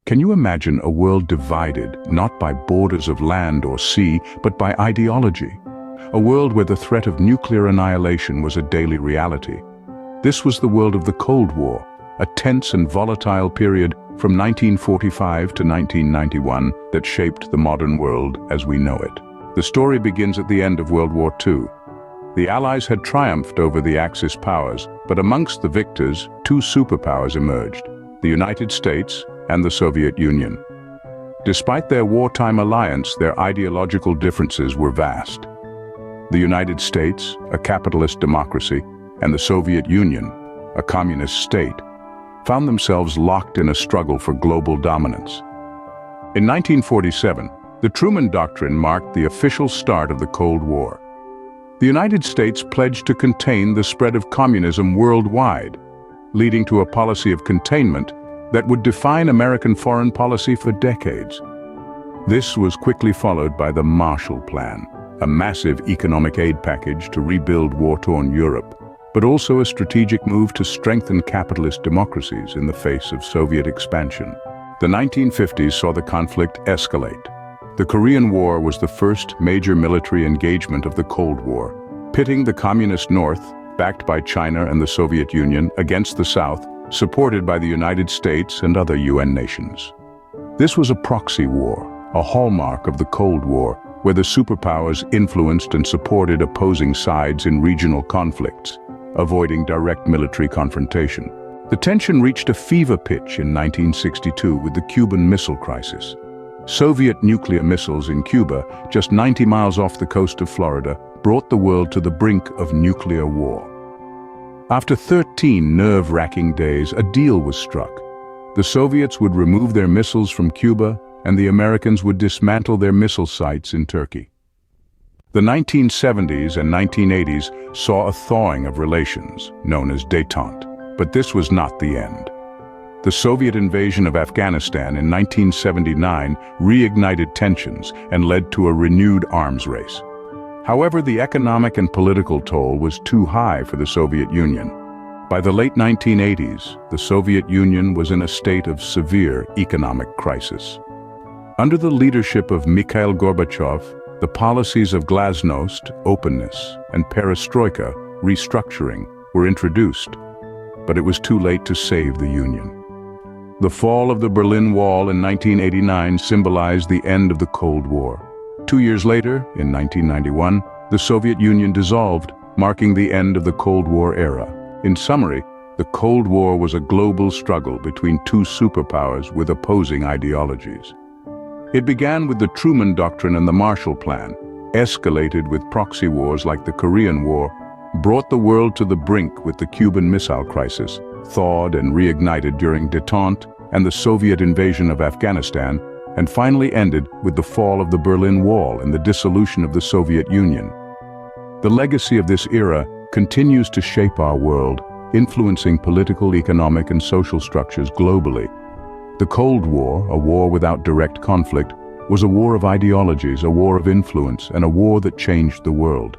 Can you imagine a world divided not by borders of land or sea, but by ideology? A world where the threat of nuclear annihilation was a daily reality. This was the world of the Cold War, a tense and volatile period from 1945 to 1991 that shaped the modern world as we know it. The story begins at the end of World War II. The Allies had triumphed over the Axis powers, but amongst the victors, two superpowers emerged: the United States and the Soviet Union. Despite their wartime alliance, their ideological differences were vast. The United States, a capitalist democracy, and the Soviet Union, a communist state, found themselves locked in a struggle for global dominance. In 1947, the Truman Doctrine marked the official start of the Cold War. The United States pledged to contain the spread of communism worldwide, leading to a policy of containment that would define American foreign policy for decades. This was quickly followed by the Marshall Plan, a massive economic aid package to rebuild war-torn Europe, but also a strategic move to strengthen capitalist democracies in the face of Soviet expansion. The 1950s saw the conflict escalate. The Korean War was the first major military engagement of the Cold War, pitting the Communist North, backed by China and the Soviet Union, against the South, supported by the United States and other UN nations. This was a proxy war, a hallmark of the Cold War, where the superpowers influenced and supported opposing sides in regional conflicts, avoiding direct military confrontation. The tension reached a fever pitch in 1962 with the Cuban Missile Crisis. Soviet nuclear missiles in Cuba, just 90 miles off the coast of Florida, brought the world to the brink of nuclear war. After 13 nerve-wracking days, a deal was struck. The Soviets would remove their missiles from Cuba, and the Americans would dismantle their missile sites in Turkey. The 1970s and 1980s saw a thawing of relations, known as détente, but this was not the end. The Soviet invasion of Afghanistan in 1979 reignited tensions and led to a renewed arms race. However, the economic and political toll was too high for the Soviet Union. By the late 1980s, the Soviet Union was in a state of severe economic crisis. Under the leadership of Mikhail Gorbachev, the policies of glasnost, openness, and perestroika, restructuring, were introduced, but it was too late to save the Union. The fall of the Berlin Wall in 1989 symbolized the end of the Cold War. 2 years later, in 1991, the Soviet Union dissolved, marking the end of the Cold War era. In summary, the Cold War was a global struggle between two superpowers with opposing ideologies. It began with the Truman Doctrine and the Marshall Plan, escalated with proxy wars like the Korean War, brought the world to the brink with the Cuban Missile Crisis, thawed and reignited during détente and the Soviet invasion of Afghanistan, and finally ended with the fall of the Berlin Wall and the dissolution of the Soviet Union. The legacy of this era continues to shape our world, influencing political, economic, and social structures globally. The Cold War, a war without direct conflict, was a war of ideologies, a war of influence, and a war that changed the world.